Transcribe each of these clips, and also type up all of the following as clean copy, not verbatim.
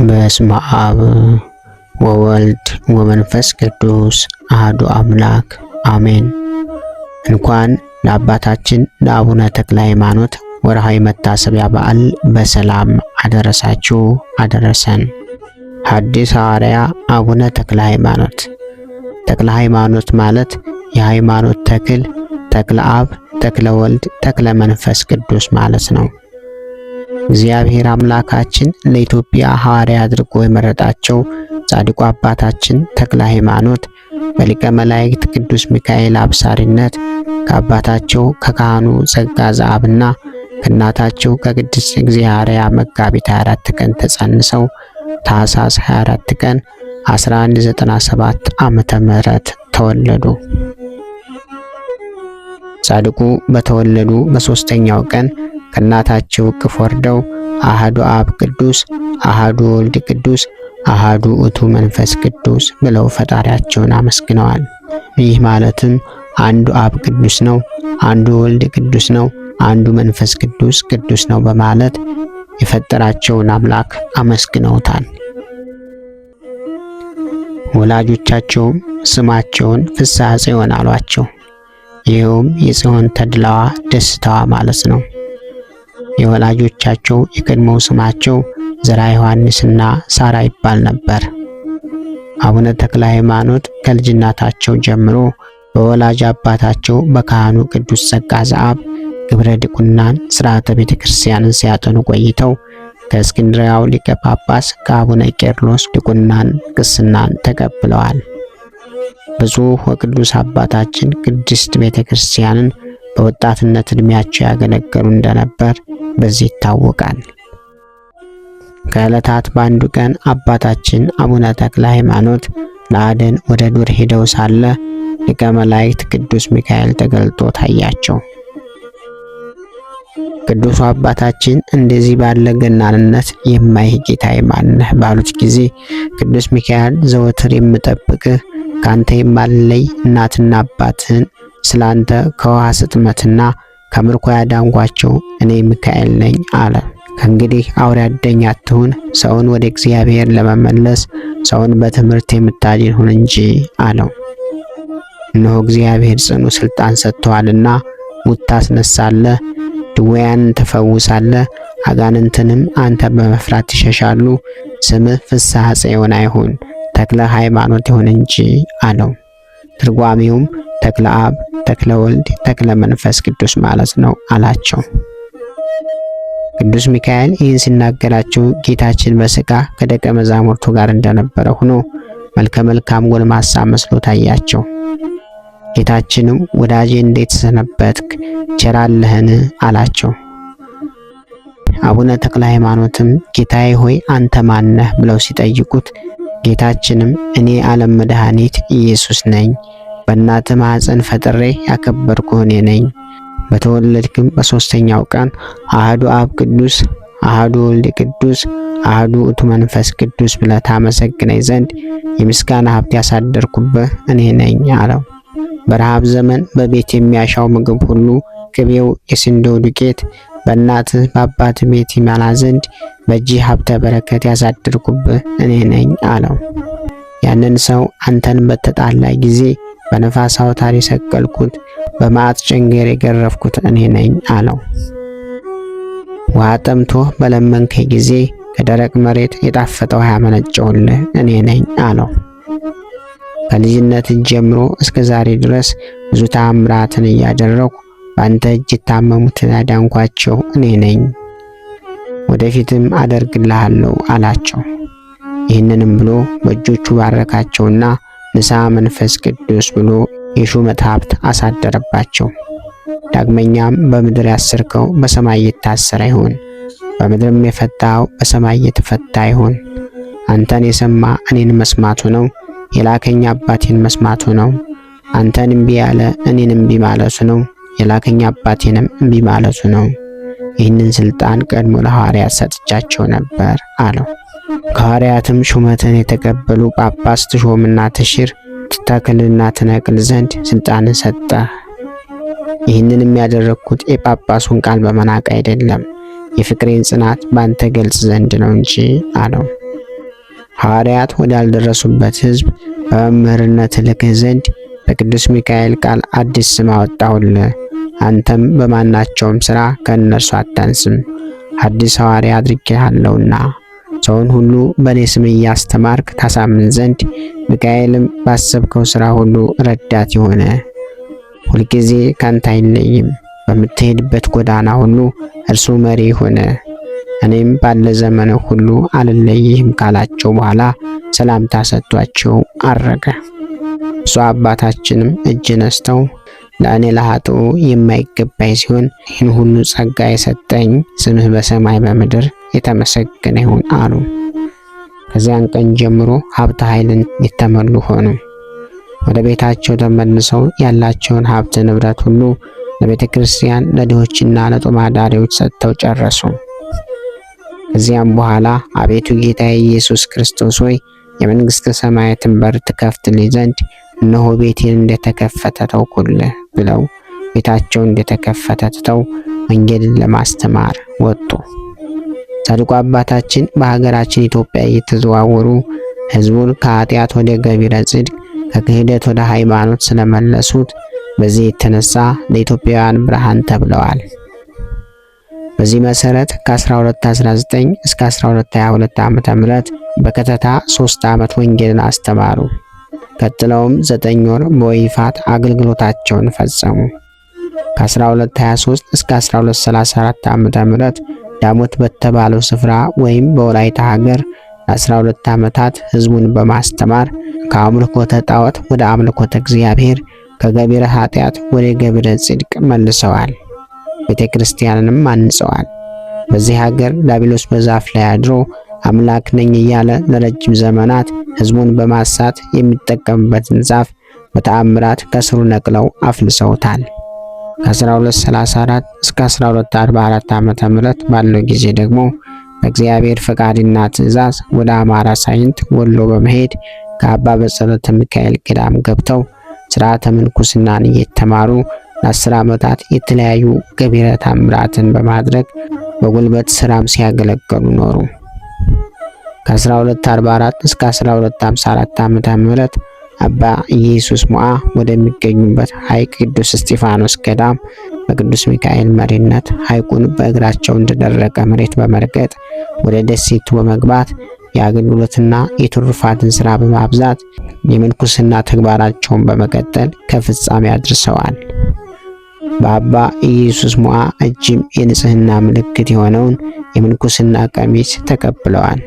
በስመ አብ ወወልድ ወመንፈስ ቅዱስ አሐዱ አምላክ አሜን። እንኳን ለአባታችን ለአቡነ ተክለ ሃይማኖት ወርሃዊ መታሰቢያ በዓል በሰላም አደረሳችሁ አደረሰን። ሐዲስ ሐዋርያ አቡነ ተክለ ሃይማኖት። ተክለ ሃይማኖት ማለት የሃይማኖት ተክል፣ ተክለ አብ፣ ተክለ ወልድ፣ ተክለ መንፈስ ቅዱስ ማለት ነው። እግዚአብሔር አምላካችን ለኢትዮጵያ ሐዋርያ አድርጎ የመረጣቸው ጻድቁ አባታችን ተክለ ሃይማኖት በሊቀ መላእክት ቅዱስ ሚካኤል አብሳሪነት ከአባታቸው ከካህኑ ጸጋ ዘአብና ከእናታቸው ከቅድስት እግዚአብሔር መጋቢት 24 ቀን ተጸንሰው ታኅሳስ 24 ቀን 1197 ዓመተ ምህረት ተወለዱ። ጻድቁ በተወለዱ በሶስተኛው ቀን ከእናታቸው እቅፍ ወርደው አሐዱ አብ ቅዱስ፣ አሐዱ ወልድ ቅዱስ፣ አሐዱ ውእቱ መንፈስ ቅዱስ ብለው ፈጣሪያቸውን አመስግነዋል። ይህ ማለትም አንዱ አብ ቅዱስ ነው፣ አንዱ ወልድ ቅዱስ ነው፣ አንዱ መንፈስ ቅዱስ ቅዱስ ነው በማለት የፈጠራቸውን አምላክ አመስግነውታል። ወላጆቻቸውም ስማቸውን ፍስሐ ጽዮን አሏቸው። ይኸውም የጽዮን ተድላዋ ደስታዋ ማለት ነው። የወላጆቻቸው የቀድሞው ስማቸው ዘርዓ ዮሐንስና ሳራ ይባል ነበር። አቡነ ተክለ ሃይማኖት ከልጅነታቸው ጀምሮ በወላጅ አባታቸው በካህኑ ቅዱስ ጸጋ ዘአብ ግብረ ድቁናን ሥርዓተ ቤተ ክርስቲያንን ሲያጠኑ ቆይተው ከእስክንድርያው ሊቀ ጳጳስ ከአቡነ ቄርሎስ ድቁናን ቅስናን ተቀብለዋል። ብፁዕ ወቅዱስ አባታችን ቅድስት ቤተ ክርስቲያንን በወጣትነት ዕድሜያቸው ያገለገሉ እንደነበር በዚህ ይታወቃል። ከዕለታት በአንዱ ቀን አባታችን አቡነ ተክለ ሃይማኖት ለአደን ወደ ዱር ሄደው ሳለ ሊቀ መላእክት ቅዱስ ሚካኤል ተገልጦ ታያቸው። ቅዱሱ አባታችን እንደዚህ ባለ ገናንነት የማይህ ጌታዬ ማነህ ባሉት ጊዜ ቅዱስ ሚካኤል ዘወትር የምጠብቅህ ካንተ የማልለይ እናትና አባትህን ስላንተ ከውሃ ስጥመትና ከምርኮ ያዳንኳቸው እኔ ሚካኤል ነኝ አለ። ከእንግዲህ አውሬ አደኝ አትሁን፣ ሰውን ወደ እግዚአብሔር ለመመለስ ሰውን በትምህርት የምታድን ሁን እንጂ አለው። እነሆ እግዚአብሔር ጽኑ ስልጣን ሰጥቷልና ሙት ታስነሳለህ፣ ድውያንን ትፈውሳለህ፣ አጋንንትንም አንተ በመፍራት ይሸሻሉ። ስምህ ፍስሐ ጽዮን አይሁን ተክለ ሃይማኖት ይሁን እንጂ አለው። ትርጓሜውም ተክለ አብ፣ ተክለ ወልድ፣ ተክለ መንፈስ ቅዱስ ማለት ነው አላቸው። ቅዱስ ሚካኤል ይህን ሲናገራቸው ጌታችን በሥጋ ከደቀ መዛሙርቱ ጋር እንደነበረ ሆኖ መልከ መልካም ጎልማሳ መስሎ ታያቸው። ጌታችንም ወዳጄ እንዴት ሰነበትክ? ቸር አለህን? አላቸው። አቡነ ተክለ ሃይማኖትም ጌታዬ ሆይ አንተ ማነህ ብለው ሲጠይቁት ጌታችንም እኔ ዓለም መድኃኒት ኢየሱስ ነኝ፣ በእናትህ ማኅፀን ፈጥሬ ያከበርኩህ እኔ ነኝ። በተወለድክም በሶስተኛው ቀን አሐዱ አብ ቅዱስ፣ አሐዱ ወልድ ቅዱስ፣ አሐዱ ውእቱ መንፈስ ቅዱስ ብለህ ታመሰግነኝ ዘንድ የምስጋና ሀብት ያሳደርኩብህ እኔ ነኝ አለው። በረሃብ ዘመን በቤት የሚያሻው ምግብ ሁሉ ቅቤው፣ የስንዴው ዱቄት በእናትህ በአባትህ ቤት ይመላ ዘንድ በእጅህ ሀብተ በረከት ያሳደርኩብህ እኔ ነኝ አለው። ያንን ሰው አንተን በተጣላ ጊዜ በነፋስ አውታር የሰቀልኩት በመዓት ጨንገር የገረፍኩት እኔ ነኝ አለው። ውሃ ጠምቶህ በለመንከኝ ጊዜ ከደረቅ መሬት የጣፈጠ ውሃ ያመነጨሁልህ እኔ ነኝ አለው። ከልጅነት ጀምሮ እስከ ዛሬ ድረስ ብዙ ተአምራትን እያደረኩ በአንተ እጅ የታመሙትን ያዳንኳቸው እኔ ነኝ፣ ወደፊትም አደርግልሃለሁ አላቸው። ይህንንም ብሎ በእጆቹ ባረካቸውና ንሥሐ መንፈስ ቅዱስ ብሎ የሹመት ሀብት አሳደረባቸው። ዳግመኛም በምድር ያሰርከው በሰማይ የታሰረ ይሁን፣ በምድርም የፈታኸው በሰማይ የተፈታ ይሁን። አንተን የሰማ እኔን መስማቱ ነው፣ የላከኝ አባቴን መስማቱ ነው። አንተን እምቢ ያለ እኔን እምቢ ማለቱ ነው፣ የላከኝ አባቴንም እምቢ ማለቱ ነው። ይህንን ስልጣን ቀድሞ ለሐዋርያት ሰጥቻቸው ነበር አለው። ከሐዋርያትም ሹመትን የተቀበሉ ጳጳስ ትሾምና ትሽር፣ ትተክልና ትነቅል ዘንድ ስልጣንን ሰጠ። ይህንንም ያደረግኩት የጳጳሱን ቃል በመናቅ አይደለም፣ የፍቅሬን ጽናት ባንተ ገልጽ ዘንድ ነው እንጂ አለው። ሐዋርያት ወዳልደረሱበት ሕዝብ በመምህርነት ልክህ ዘንድ በቅዱስ ሚካኤል ቃል አዲስ ስም አወጣሁልህ። አንተም በማናቸውም ሥራ ከእነርሱ አታንስም፣ አዲስ ሐዋርያ አድርጌሃለሁና። ሰውን ሁሉ በእኔ ስም እያስተማርክ ታሳምን ዘንድ ሚካኤልም ባሰብከው ሥራ ሁሉ ረዳት ይሆነ። ሁልጊዜ ካንተ አይለይም፣ በምትሄድበት ጎዳና ሁሉ እርሱ መሪ ሆነ። እኔም ባለ ዘመን ሁሉ አልለይህም ካላቸው በኋላ ሰላምታ ሰጥቷቸው አረገ። ብፁዕ አባታችንም እጅ ነስተው ለእኔ ለኃጥኡ የማይገባኝ ሲሆን ይህን ሁሉ ጸጋ የሰጠኝ ስምህ በሰማይ በምድር የተመሰገነ ይሁን አሉ። ከዚያን ቀን ጀምሮ ሀብተ ኃይልን የተመሉ ሆኑ። ወደ ቤታቸው ተመልሰው ያላቸውን ሀብት ንብረት ሁሉ ለቤተ ክርስቲያን ለድሆችና ለጦም አዳሪዎች ሰጥተው ጨረሱ። ከዚያም በኋላ አቤቱ ጌታዬ ኢየሱስ ክርስቶስ ሆይ የመንግሥተ ሰማያትን በር ትከፍትልኝ ዘንድ እነሆ ቤቴን እንደተከፈተ ተውኩልህ ብለው ቤታቸውን እንደተከፈተ ትተው ወንጌልን ለማስተማር ወጡ። ጻድቁ አባታችን በሀገራችን ኢትዮጵያ እየተዘዋወሩ ሕዝቡን ከኃጢአት ወደ ገቢረ ጽድቅ ከክህደት ወደ ሃይማኖት ስለመለሱት በዚህ የተነሳ ለኢትዮጵያውያን ብርሃን ተብለዋል። በዚህ መሰረት ከ1219 እስከ 1222 ዓመተ ምህረት በከተታ 3 ዓመት ወንጌልን አስተማሩ። ቀጥለውም 9 ወር በወይፋት አገልግሎታቸውን ፈጸሙ። ከ1223 እስከ 1234 ዓመተ ምህረት ዳሞት በተባለው ስፍራ ወይም በወላይታ ሀገር ለ12 ዓመታት ሕዝቡን በማስተማር ከአምልኮተ ጣዖት ወደ አምልኮተ እግዚአብሔር ከገቢረ ኃጢአት ወደ ገቢረ ጽድቅ መልሰዋል። ቤተ ክርስቲያንንም አንጸዋል። በዚህ ሀገር ዲያብሎስ በዛፍ ላይ አድሮ አምላክ ነኝ እያለ ለረጅም ዘመናት ሕዝቡን በማሳት የሚጠቀምበትን ዛፍ በተአምራት ከስሩ ነቅለው አፍልሰውታል። ከ1234 እስከ 1244 ዓመተ ምህረት ባለው ጊዜ ደግሞ በእግዚአብሔር ፈቃድና ትእዛዝ ወደ አማራ ሳይንት ወሎ በመሄድ ከአባ በጸሎተ ሚካኤል ገዳም ገብተው ሥርዓተ ምንኩስናን እየተማሩ ለ10 ዓመታት የተለያዩ ገቢረ ተአምራትን በማድረግ በጉልበት ሥራም ሲያገለግሉ ኖሩ። ከ1244 እስከ 1254 ዓመተ ምህረት አባ ኢየሱስ ሞዓ ወደሚገኙበት ሐይቅ ቅዱስ እስጢፋኖስ ገዳም በቅዱስ ሚካኤል መሪነት ሐይቁን በእግራቸው እንደደረቀ መሬት በመርገጥ ወደ ደሴቱ በመግባት የአገልግሎትና የትሩፋትን ሥራ በማብዛት የምንኩስና ተግባራቸውን በመቀጠል ከፍጻሜ አድርሰዋል። በአባ ኢየሱስ ሞዓ እጅም የንጽህና ምልክት የሆነውን የምንኩስና ቀሚስ ተቀብለዋል።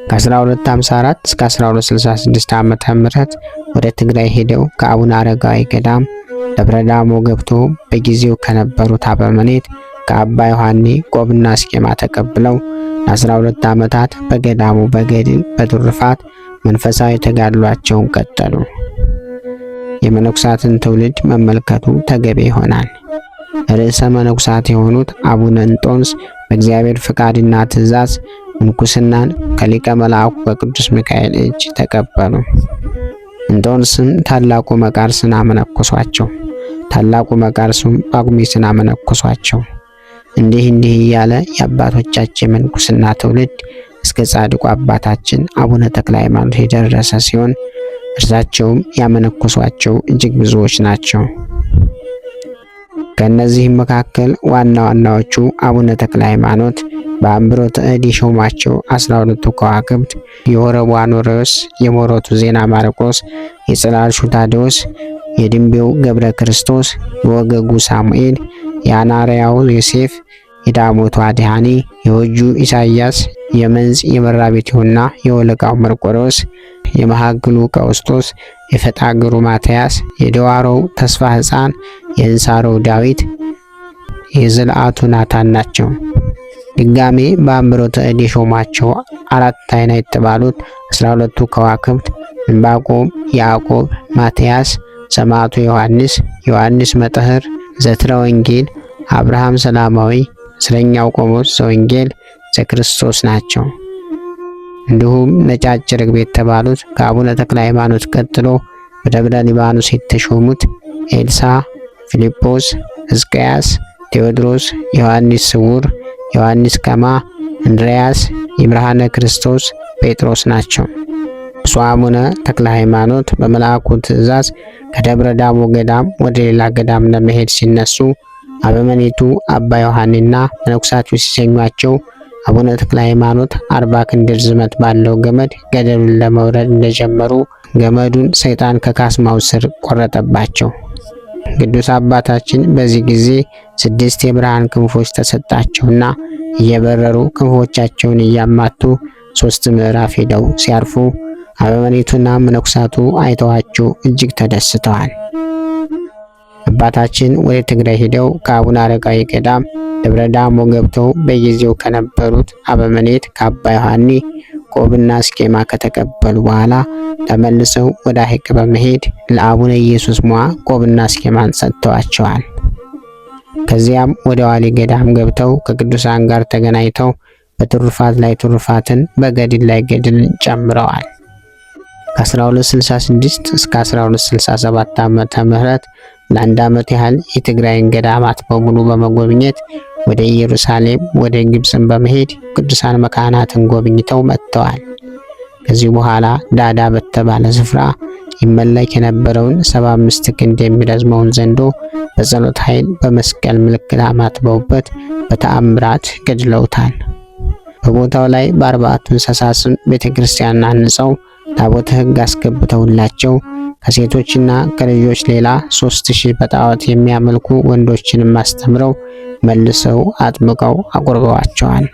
ከ1254 እስከ 1266 ዓመተ ምህረት ወደ ትግራይ ሄደው ከአቡነ አረጋዊ ገዳም ደብረ ዳሞ ገብቶ በጊዜው ከነበሩት አበምኔት ከአባ ዮሐኔ ቆብና ስኬማ ተቀብለው ለ12 ዓመታት በገዳሙ በገድል በትሩፋት መንፈሳዊ ተጋድሏቸውን ቀጠሉ። የመነኩሳትን ትውልድ መመልከቱ ተገቢ ይሆናል። ርዕሰ መነኩሳት የሆኑት አቡነ እንጦንስ በእግዚአብሔር ፍቃድና ትእዛዝ ምንኩስናን ከሊቀ መልአኩ ከቅዱስ ሚካኤል እጅ ተቀበሉ። እንጦንስም ታላቁ መቃርስን አመነኮሷቸው። ታላቁ መቃርሱም ጳጉሜስን አመነኮሷቸው። እንዲህ እያለ የአባቶቻችን የምንኩስና ትውልድ እስከ ጻድቁ አባታችን አቡነ ተክለ ሃይማኖት የደረሰ ሲሆን እርሳቸውም ያመነኮሷቸው እጅግ ብዙዎች ናቸው። ከእነዚህም መካከል ዋና ዋናዎቹ አቡነ ተክለ ሃይማኖት በአንብሮተ እድ የሾሟቸው 12ቱ ከዋክብት የወረቡ አኖሬዎስ፣ የሞሮቱ ዜና ማርቆስ፣ የጽላልሹ ታዴዎስ፣ የድንቤው ገብረ ክርስቶስ፣ የወገጉ ሳሙኤል፣ የአናርያው ዮሴፍ፣ የዳሞቱ አድሃኒ፣ የወጁ ኢሳይያስ፣ የመንዝ የመራቤቴውና የወለቃው መርቆሬዎስ፣ የመሃግሉ ቀውስጦስ፣ የፈጣግሩ ማትያስ፣ የደዋሮው ተስፋ ሕፃን፣ የእንሳሮው ዳዊት፣ የዘልአቱ ናታን ናቸው። ድጋሜ በአንብሮተ እድ የሾሟቸው 4 አይና የተባሉት 12ቱ ከዋክብት ዕንባቆም፣ ያዕቆብ፣ ማትያስ፣ ሰማዕቱ ዮሐንስ፣ ዮሐንስ መጥህር፣ ዘትረ ወንጌል፣ አብርሃም ሰላማዊ፣ እስረኛው ቆሞስ ዘወንጌል ዘክርስቶስ ናቸው። እንዲሁም ነጫጭ ርግብ የተባሉት ከአቡነ ተክለ ሃይማኖት ቀጥሎ በደብረ ሊባኖስ የተሾሙት ኤልሳ፣ ፊልጶስ፣ ሕዝቅያስ፣ ቴዎድሮስ፣ ዮሐንስ ስውር፣ ዮሐንስ ከማ፣ እንድርያስ፣ የብርሃነ ክርስቶስ ጴጥሮስ ናቸው። ብፁዕ አቡነ ተክለ ሃይማኖት በመልአኩ ትእዛዝ ከደብረ ዳሞ ገዳም ወደ ሌላ ገዳም ለመሄድ ሲነሱ አበምኔቱ አባ ዮሐንና መነኮሳቱ ሲሸኟቸው አቡነ ተክለ ሃይማኖት 40 ክንድ ርዝመት ባለው ገመድ ገደሉን ለመውረድ እንደጀመሩ ገመዱን ሰይጣን ከካስማው ስር ቆረጠባቸው። ቅዱስ አባታችን በዚህ ጊዜ 6 የብርሃን ክንፎች ተሰጣቸውና እየበረሩ ክንፎቻቸውን እያማቱ 3 ምዕራፍ ሄደው ሲያርፉ አበምኔቱና መነኮሳቱ አይተዋቸው እጅግ ተደስተዋል። አባታችን ወደ ትግራይ ሄደው ከአቡነ አረጋዊ ገዳም ደብረ ዳሞ ገብተው በጊዜው ከነበሩት አበምኔት ከአባ ዮሐኒ ቆብና ስኬማ ከተቀበሉ በኋላ ተመልሰው ወደ ሐይቅ በመሄድ ለአቡነ ኢየሱስ ሞዐ ቆብና ስኬማን ሰጥተዋቸዋል። ከዚያም ወደ ዋሊ ገዳም ገብተው ከቅዱሳን ጋር ተገናኝተው በትሩፋት ላይ ትሩፋትን በገድል ላይ ገድልን ጨምረዋል። ከ1266 እስከ 1267 ዓመተ ምህረት ለአንድ ዓመት ያህል የትግራይን ገዳማት በሙሉ በመጎብኘት ወደ ኢየሩሳሌም ወደ ግብፅን በመሄድ ቅዱሳን መካናትን ጎብኝተው መጥተዋል። ከዚህ በኋላ ዳዳ በተባለ ስፍራ ይመለክ የነበረውን 75 ክንድ የሚረዝመውን ዘንዶ በጸሎት ኃይል በመስቀል ምልክት አማትበውበት በተአምራት ገድለውታል። በቦታው ላይ በ4ቱ እንስሳ ስም ቤተክርስቲያን አንጸው ታቦተ ሕግ አስገብተውላቸው ከሴቶችና ከልጆች ሌላ 3000 በጣዖት የሚያመልኩ ወንዶችንም አስተምረው መልሰው አጥምቀው አቁርበዋቸዋል።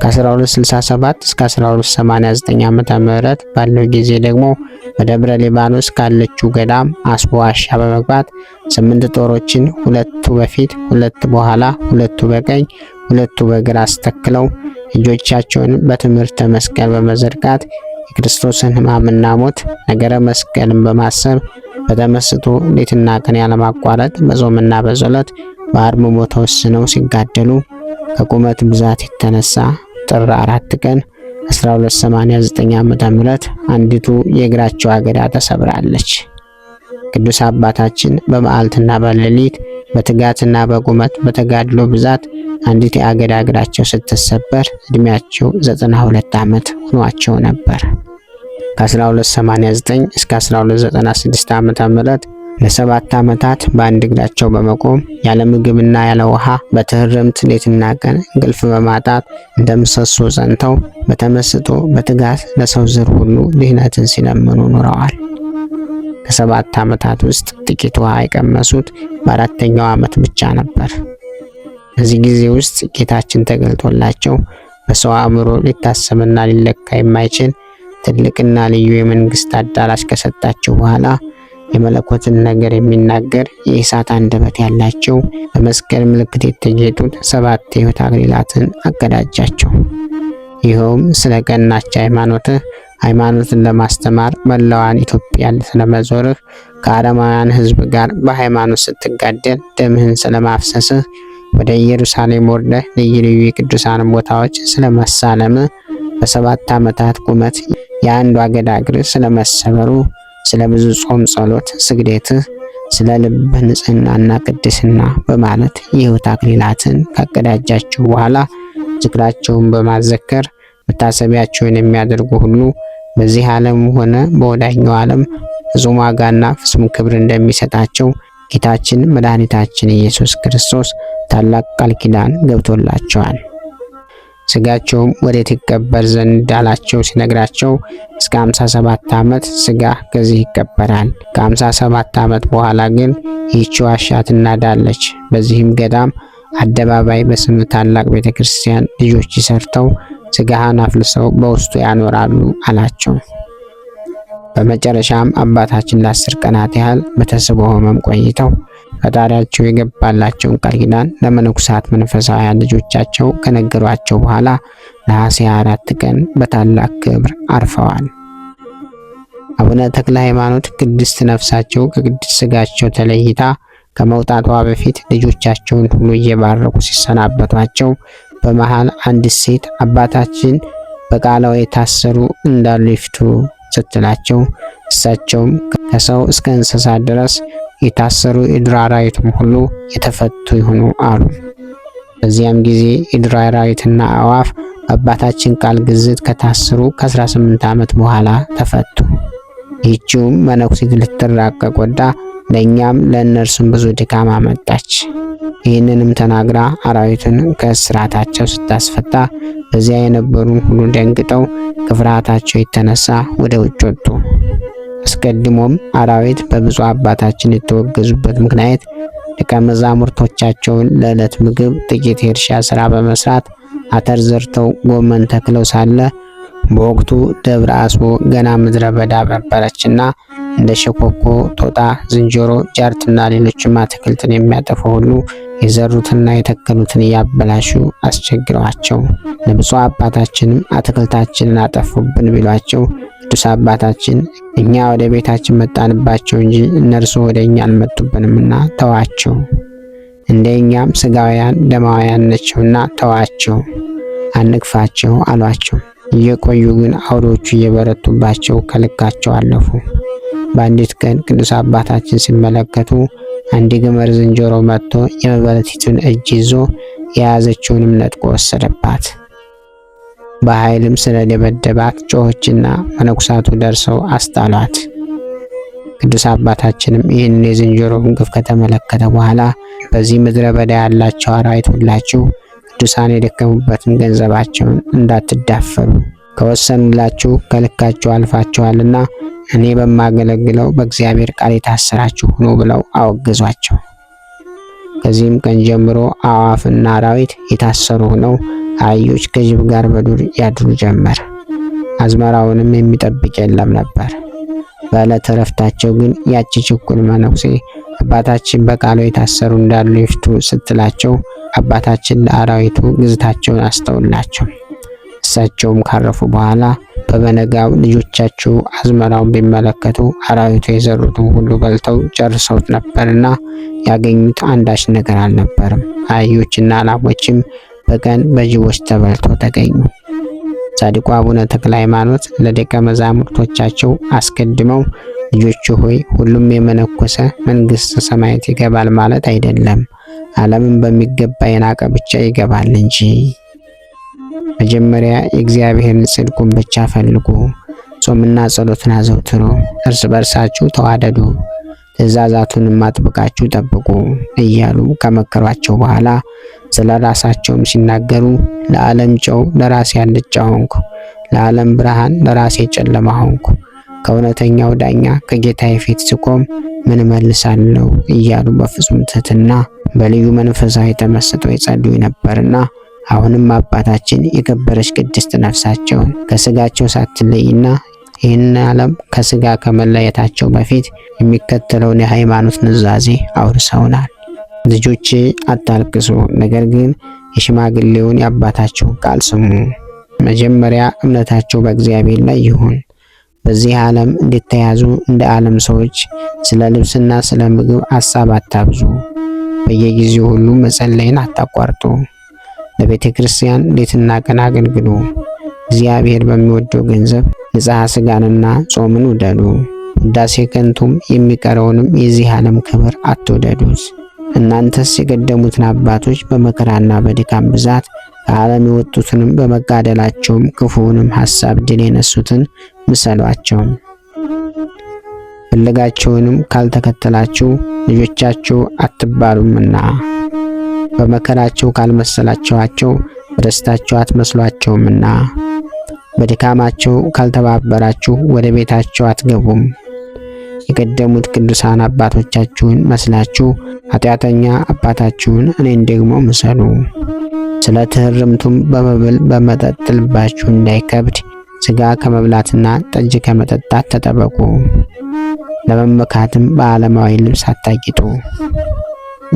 ከ1267 እስከ 1289 ዓመተ ምህረት ባለው ጊዜ ደግሞ በደብረ ሊባኖስ ካለችው ገዳም አስቦ ዋሻ በመግባት 8 ጦሮችን 2ቱ በፊት 2 በኋላ 2ቱ በቀኝ 2ቱ በግራ አስተክለው እጆቻቸውን በትምህርተ መስቀል በመዘርጋት የክርስቶስን ሕማምና ሞት ነገረ መስቀልን በማሰብ በተመስጦ ሌትና ቀን ያለማቋረጥ በጾምና በጸሎት በአርምሞ ተወስነው ሲጋደሉ ከቁመት ብዛት የተነሳ ጥር 4 ቀን 1289 ዓመተ ምህረት አንዲቱ የእግራቸው አገዳ ተሰብራለች። ቅዱስ አባታችን በመዓልትና በሌሊት በትጋትና በቁመት በተጋድሎ ብዛት አንዲት የአገዳ እግራቸው ስትሰበር እድሜያቸው 92 ዓመት ሆኗቸው ነበር። ከ1289 እስከ 1296 ዓመተ ምህረት ለ7 ዓመታት በአንድ እግራቸው በመቆም ያለ ምግብና ያለ ውሃ በትህርምት ሌትና ቀን እንቅልፍ በማጣት እንደ ምሰሶ ጸንተው በተመስጦ በትጋት ለሰው ዘር ሁሉ ድህነትን ሲለምኑ ኖረዋል። ከ7 ዓመታት ውስጥ ጥቂት ውሃ የቀመሱት በ4ኛው ዓመት ብቻ ነበር። በዚህ ጊዜ ውስጥ ጌታችን ተገልጦላቸው በሰው አእምሮ ሊታሰብና ሊለካ የማይችል ትልቅና ልዩ የመንግስት አዳራሽ ከሰጣቸው በኋላ የመለኮትን ነገር የሚናገር የእሳት አንደበት ያላቸው በመስቀል ምልክት የተጌጡት 7 የሕይወት አክሊላትን አቀዳጃቸው። ይኸውም ስለ ቀናች ሃይማኖትን ለማስተማር መላዋን ኢትዮጵያን ስለመዞርህ፣ ከአረማውያን ሕዝብ ጋር በሃይማኖት ስትጋደል ደምህን ስለማፍሰስህ፣ ወደ ኢየሩሳሌም ወርደህ ልዩ ልዩ የቅዱሳን ቦታዎች ስለመሳለምህ፣ በ7 ዓመታት ቁመት የአንዱ አገዳ እግር ስለመሰበሩ፣ ስለ ብዙ ጾም፣ ጸሎት፣ ስግደትህ፣ ስለ ልብህ ንጽህናና ቅድስና በማለት የሕይወት አክሊላትን ካቀዳጃቸው በኋላ ዝክራቸውን በማዘከር መታሰቢያቸውን የሚያደርጉ ሁሉ በዚህ ዓለም ሆነ በወዳኛው ዓለም ፍጹም ዋጋና ፍጹም ክብር እንደሚሰጣቸው ጌታችን መድኃኒታችን ኢየሱስ ክርስቶስ ታላቅ ቃል ኪዳን ገብቶላቸዋል። ስጋቸውም ወዴት ይቀበር ዘንድ እንዳላቸው ሲነግራቸው እስከ 57 ዓመት ስጋ ከዚህ ይቀበራል። ከ57 ዓመት በኋላ ግን ይህች ዋሻ ትናዳለች። በዚህም ገዳም አደባባይ በስም ታላቅ ቤተክርስቲያን ልጆች ሰርተው ስጋህን አፍልሰው በውስጡ ያኖራሉ አላቸው። በመጨረሻም አባታችን ለ10 ቀናት ያህል በተስቦ ሕመም ቆይተው ፈጣሪያቸው የገባላቸውን ቃል ኪዳን ለመነኮሳት መንፈሳውያን ልጆቻቸው ከነገሯቸው በኋላ ነሐሴ 4 ቀን በታላቅ ክብር አርፈዋል። አቡነ ተክለ ሃይማኖት ቅድስት ነፍሳቸው ከቅድስት ስጋቸው ተለይታ ከመውጣቷ በፊት ልጆቻቸውን ሁሉ እየባረኩ ሲሰናበቷቸው በመሃል አንዲት ሴት አባታችን በቃላው የታሰሩ እንዳሉ ይፍቱ ስትላቸው እሳቸውም ከሰው እስከ እንስሳ ድረስ የታሰሩ የዱር አራዊትም ሁሉ የተፈቱ ይሁኑ አሉ። በዚያም ጊዜ የዱር አራዊትና አዕዋፍ በአባታችን ቃል ግዝት ከታሰሩ ከ18 ዓመት በኋላ ተፈቱ። ይህችውም መነኩሲት ልትራቀቅ ወዳ ለእኛም ለእነርሱም ብዙ ድካም አመጣች። ይህንንም ተናግራ አራዊቱን ከእስራታቸው ስታስፈታ በዚያ የነበሩ ሁሉ ደንግጠው ከፍርሃታቸው የተነሳ ወደ ውጭ ወጡ። አስቀድሞም አራዊት በብፁዕ አባታችን የተወገዙበት ምክንያት ደቀ መዛሙርቶቻቸውን ለዕለት ምግብ ጥቂት የእርሻ ሥራ በመስራት አተር ዘርተው ጎመን ተክለው ሳለ በወቅቱ ደብረ አስቦ ገና ምድረ በዳ ነበረችና እንደ ሸኮኮ፣ ጦጣ፣ ዝንጀሮ፣ ጃርትና ሌሎችም አትክልትን የሚያጠፉ ሁሉ የዘሩትና የተከሉትን እያበላሹ አስቸግረዋቸው ለብፁዕ አባታችንም አትክልታችንን አጠፉብን ቢሏቸው ቅዱስ አባታችን እኛ ወደ ቤታችን መጣንባቸው እንጂ እነርሱ ወደ እኛ አልመጡብንምና ተዋቸው፣ እንደኛም ስጋውያን ደማውያን ናቸውና ተዋቸው፣ አንግፋቸው አሏቸው። እየቆዩ ግን አውሬዎቹ እየበረቱባቸው ከልካቸው አለፉ። በአንዲት ቀን ቅዱስ አባታችን ሲመለከቱ አንድ ግመል ዝንጀሮ መጥቶ የመበለቲቱን እጅ ይዞ የያዘችውንም ነጥቆ ወሰደባት። በኃይልም ስለደበደባት ጮኸችና መነኩሳቱ ደርሰው አስጣሏት። ቅዱስ አባታችንም ይህንን የዝንጀሮውን ግፍ ከተመለከተ በኋላ በዚህ ምድረ በዳ ያላቸው አራዊት ሁላችሁ ቅዱሳን የደከሙበትን ገንዘባቸውን እንዳትዳፈሩ ከወሰኑላችሁ ከልካችሁ አልፋችኋልና እኔ በማገለግለው በእግዚአብሔር ቃል የታሰራችሁ ሁኑ ብለው አወገዟቸው። ከዚህም ቀን ጀምሮ አዕዋፍና አራዊት የታሰሩ ሆነው አህዮች ከጅብ ጋር በዱር ያድሩ ጀመር። አዝመራውንም የሚጠብቅ የለም ነበር። በዕለተ ዕረፍታቸው ግን ያቺ ችኩል መነኩሴ አባታችን በቃሉ የታሰሩ እንዳሉ ይፍቱ ስትላቸው አባታችን ለአራዊቱ ግዝታቸውን አስተውላቸው። እሳቸውም ካረፉ በኋላ በበነጋው ልጆቻቸው አዝመራውን ቢመለከቱ አራዊቱ የዘሩትን ሁሉ በልተው ጨርሰውት ነበርና ያገኙት አንዳች ነገር አልነበረም። አህዮችና ላሞችም በቀን በጅቦች ተበልተው ተገኙ። ጻድቁ አቡነ ተክለ ሃይማኖት ለደቀ መዛሙርቶቻቸው አስቀድመው ልጆች ሆይ ሁሉም የመነኮሰ መንግሥተ ሰማያት ይገባል ማለት አይደለም፣ ዓለምን በሚገባ የናቀ ብቻ ይገባል እንጂ። መጀመሪያ የእግዚአብሔርን ጽድቁን ብቻ ፈልጉ፣ ጾምና ጸሎትን አዘውትሩ፣ እርስ በርሳችሁ ተዋደዱ፣ ትእዛዛቱንም አጥብቃችሁ ጠብቁ እያሉ ከመከሯቸው በኋላ ስለ ራሳቸውም ሲናገሩ ለዓለም ጨው ለራሴ አልጫ ሆንኩ፣ ለዓለም ብርሃን ለራሴ ጨለማ ሆንኩ፣ ከእውነተኛው ዳኛ ከጌታዬ ፊት ስቆም ምን መልሳለሁ እያሉ በፍጹም ትሕትና በልዩ መንፈሳዊ ተመስጠው ይጸልዩ ነበርና አሁንም አባታችን የከበረች ቅድስት ነፍሳቸውን ከስጋቸው ሳትለይና ይህን ዓለም ከስጋ ከመለየታቸው በፊት የሚከተለውን የሃይማኖት ኑዛዜ አውርሰውናል። ልጆቼ አታልቅሱ፣ ነገር ግን የሽማግሌውን የአባታችሁን ቃል ስሙ። መጀመሪያ እምነታቸው በእግዚአብሔር ላይ ይሁን። በዚህ ዓለም እንድትያዙ እንደ ዓለም ሰዎች ስለ ልብስና ስለ ምግብ ሐሳብ አታብዙ። በየጊዜው ሁሉ መጸለይን አታቋርጡ። ለቤተ ክርስቲያን ሌትና ቀን አገልግሉ። እግዚአብሔር በሚወደው ገንዘብ ንጽሐ ሥጋንና ጾምን ውደዱ። ውዳሴ ከንቱም የሚቀረውንም የዚህ ዓለም ክብር አትውደዱት። እናንተስ የቀደሙትን አባቶች በመከራና በድካም ብዛት ከዓለም የወጡትንም በመጋደላቸውም ክፉውንም ሐሳብ ድል የነሱትን ምሰሏቸው። ፍለጋቸውንም ካልተከተላችሁ ልጆቻቸው አትባሉምና በመከራቸው ካልመሰላችኋቸው በደስታቸው አትመስሏቸውምና በድካማቸው ካልተባበራችሁ ወደ ቤታቸው አትገቡም። የቀደሙት ቅዱሳን አባቶቻችሁን መስላችሁ ኃጢአተኛ አባታችሁን እኔን ደግሞ ምሰሉ። ስለ ትሕርምቱም በመብል በመጠጥ ልባችሁ እንዳይከብድ ሥጋ ከመብላትና ጠጅ ከመጠጣት ተጠበቁ። ለመመካትም በዓለማዊ ልብስ አታጊጡ፣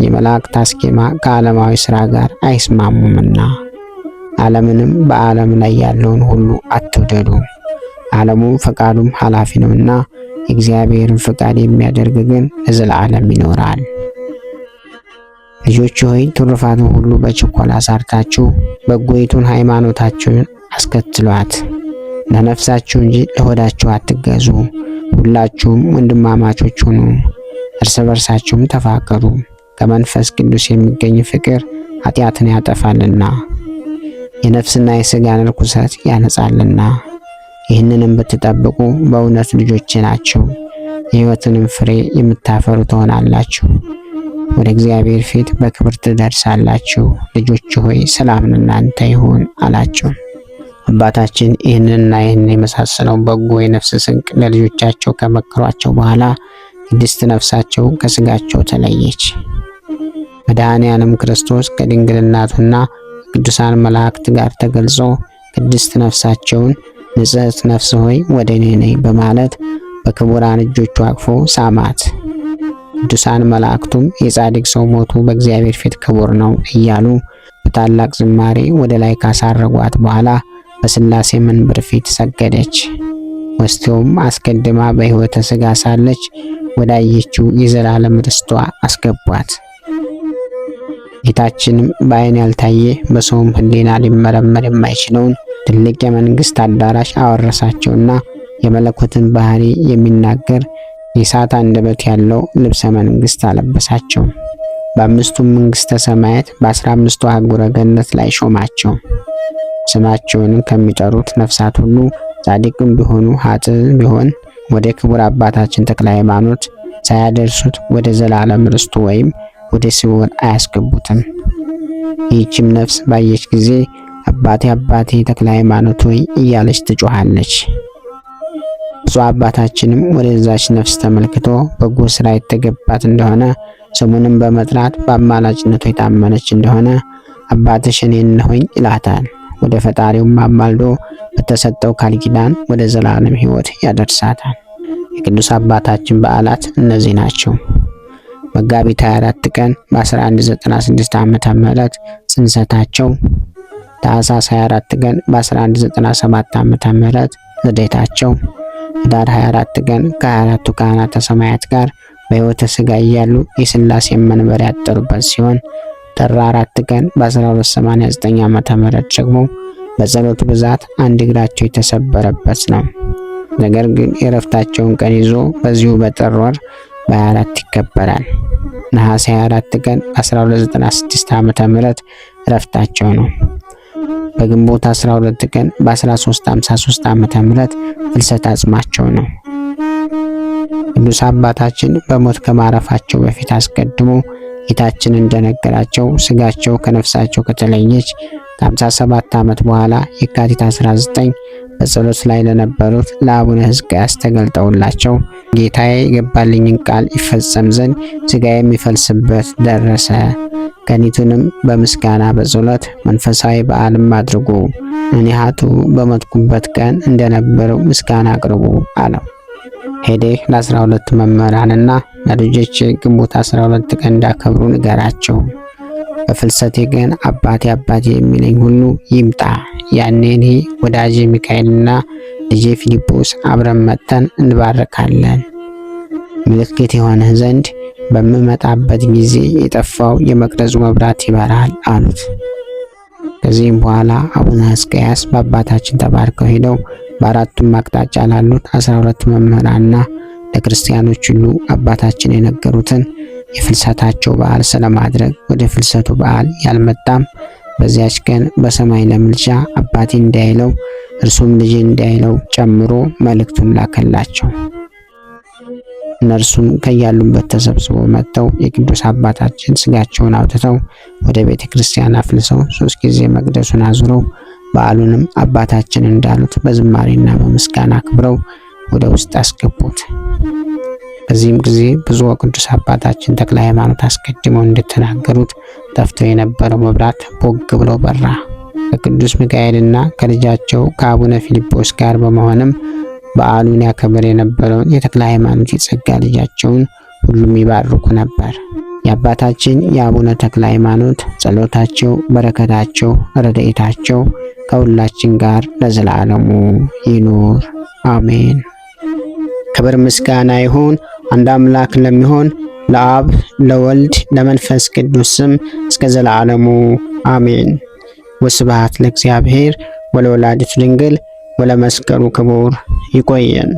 የመላእክት አስኬማ ከዓለማዊ ሥራ ጋር አይስማሙምና። ዓለምንም በዓለም ላይ ያለውን ሁሉ አትውደዱ። ዓለሙ ፈቃዱም ኃላፊ ነውና የእግዚአብሔርን ፈቃድ የሚያደርግ ግን ለዘላለም ይኖራል። ልጆች ሆይ ትሩፋትን ሁሉ በችኮላ ሰርታችሁ በጎይቱን ሃይማኖታችሁን አስከትሏት። ለነፍሳችሁ እንጂ ለሆዳችሁ አትገዙ። ሁላችሁም ወንድማማቾች ሁኑ፣ እርስ በርሳችሁም ተፋቀሩ። ከመንፈስ ቅዱስ የሚገኝ ፍቅር ኃጢአትን ያጠፋልና። የነፍስና የሥጋን ርኩሰት ያነጻልና። ይህንንም ብትጠብቁ በእውነት ልጆቼ ናችሁ፣ የሕይወትንም ፍሬ የምታፈሩ ትሆናላችሁ፣ ወደ እግዚአብሔር ፊት በክብር ትደርሳላችሁ። ልጆች ሆይ ሰላም ለእናንተ ይሁን አላቸው። አባታችን ይህንንና ይህንን የመሳሰለው በጎ የነፍስ ስንቅ ለልጆቻቸው ከመከሯቸው በኋላ ቅድስት ነፍሳቸው ከሥጋቸው ተለየች። መድኃኔዓለም ክርስቶስ ከድንግል እናቱና ቅዱሳን መላእክት ጋር ተገልጾ ቅድስት ነፍሳቸውን ንጽሕት ነፍስ ሆይ ወደ እኔ ነይ በማለት በክቡራን እጆቹ አቅፎ ሳማት። ቅዱሳን መላእክቱም የጻድቅ ሰው ሞቱ በእግዚአብሔር ፊት ክቡር ነው እያሉ በታላቅ ዝማሬ ወደ ላይ ካሳረጓት በኋላ በሥላሴ መንበር ፊት ሰገደች። ወስደውም አስቀድማ በሕይወተ ሥጋ ሳለች ወዳየችው የዘላለም ርስቷ አስገቧት። ጌታችንም በዓይን ያልታየ በሰውም ሕሊና ሊመረመር የማይችለውን ትልቅ የመንግሥት አዳራሽ አወረሳቸውና የመለኮትን ባህሪ የሚናገር የእሳት አንደበት ያለው ልብሰ መንግሥት አለበሳቸው። በአምስቱም መንግሥተ ሰማያት በ15ቱ አህጉረ ገነት ላይ ሾማቸው። ስማቸውንም ከሚጠሩት ነፍሳት ሁሉ ጻድቅም ቢሆኑ ኃጥእ ቢሆን ወደ ክቡር አባታችን ተክለ ሃይማኖት ሳያደርሱት ወደ ዘላለም ርስቱ ወይም ወደ ሲኦል አያስገቡትም። ይህችም ነፍስ ባየች ጊዜ አባቴ አባቴ ተክለ ሃይማኖት ሆይ እያለች ትጮኻለች። ብፁዕ አባታችንም ወደዛች ነፍስ ተመልክቶ በጎ ስራ የተገባት እንደሆነ ስሙንም በመጥራት በአማላጅነቱ የታመነች እንደሆነ አባትሽ እኔ ነኝ ይላታል። ወደ ፈጣሪውም አማልዶ በተሰጠው ቃል ኪዳን ወደ ዘላለም ሕይወት ያደርሳታል። የቅዱስ አባታችን በዓላት እነዚህ ናቸው። መጋቢት 24 ቀን በ1196 ዓመተ ምህረት ጽንሰታቸው፣ ታኅሳስ 24 ቀን በ1197 ዓመተ ምህረት ልደታቸው፣ ኅዳር 24 ቀን ከ24ቱ ካህናተ ሰማያት ጋር በሕይወተ ሥጋ እያሉ የሥላሴን መንበር ያጠሩበት ሲሆን ጥር 4 ቀን በ1289 ዓመተ ምህረት ደግሞ በጸሎቱ ብዛት አንድ እግራቸው የተሰበረበት ነው። ነገር ግን የዕረፍታቸውን ቀን ይዞ በዚሁ በጥር ወር በ24 ይከበራል። ነሐሴ 24 ቀን 1296 ዓመተ ምህረት ዕረፍታቸው ነው። በግንቦት 12 ቀን በ1353 ዓመተ ምህረት ፍልሰተ አጽማቸው ነው። ቅዱስ አባታችን በሞት ከማረፋቸው በፊት አስቀድሞ ጌታችን እንደነገራቸው ሥጋቸው ከነፍሳቸው ከተለየች ከ57 ዓመት በኋላ የካቲት 19 በጸሎት ላይ ለነበሩት ለአቡነ ሕዝቅያስ ተገልጠውላቸው ጌታዬ የገባልኝን ቃል ይፈጸም ዘንድ ሥጋዬ የሚፈልስበት ደረሰ። ቀኒቱንም በምስጋና በጸሎት መንፈሳዊ በዓልም አድርጉ። እኔ ኃጥኡ በሞትኩበት ቀን እንደነበረው ምስጋና አቅርቡ አለው። ሄደህ ለ12 መምህራንና ለልጆች ግንቦት 12 ቀን እንዳከብሩ ንገራቸው። በፍልሰቴ ቀን አባቴ አባቴ የሚለኝ ሁሉ ይምጣ። ያኔ እኔ ወዳጄ ሚካኤልና ልጄ ፊልጶስ አብረን መጥተን እንባረካለን። ምልክት የሆነህ ዘንድ በምመጣበት ጊዜ የጠፋው የመቅረዙ መብራት ይበራል አሉት። ከዚህም በኋላ አቡነ ሕዝቅያስ በአባታችን ተባርከው ሄደው በአራቱም አቅጣጫ ላሉት 12 መምህራንና ለክርስቲያኖች ሁሉ አባታችን የነገሩትን የፍልሰታቸው በዓል ስለማድረግ ወደ ፍልሰቱ በዓል ያልመጣም በዚያች ቀን በሰማይ ለምልጃ አባቴ እንዳይለው እርሱም ልጄ እንዳይለው ጨምሮ መልእክቱን ላከላቸው። እነርሱም ከያሉበት ተሰብስበው መጥተው የቅዱስ አባታችን ሥጋቸውን አውጥተው ወደ ቤተ ክርስቲያን አፍልሰው 3 ጊዜ መቅደሱን አዙረው በዓሉንም አባታችን እንዳሉት በዝማሬና በምስጋና አክብረው ወደ ውስጥ አስገቡት። በዚህም ጊዜ ብፁዕ ቅዱስ አባታችን ተክለ ሃይማኖት አስቀድመው እንደተናገሩት ጠፍቶ የነበረው መብራት ቦግ ብሎ በራ። ከቅዱስ ሚካኤልና ከልጃቸው ከአቡነ ፊልጶስ ጋር በመሆንም በዓሉን ያከብር የነበረውን የተክለ ሃይማኖት የጸጋ ልጃቸውን ሁሉም ይባርኩ ነበር። የአባታችን የአቡነ ተክለ ሃይማኖት ጸሎታቸው፣ በረከታቸው፣ ረድኤታቸው ከሁላችን ጋር ለዘላለሙ ይኑር አሜን። ክብር ምስጋና ይሁን አንድ አምላክ ለሚሆን ለአብ ለወልድ ለመንፈስ ቅዱስ ስም እስከ ዘላለሙ አሜን። ወስብሐት ለእግዚአብሔር ወለወላዲቱ ድንግል ወለመስቀሉ ክቡር። ይቆየን።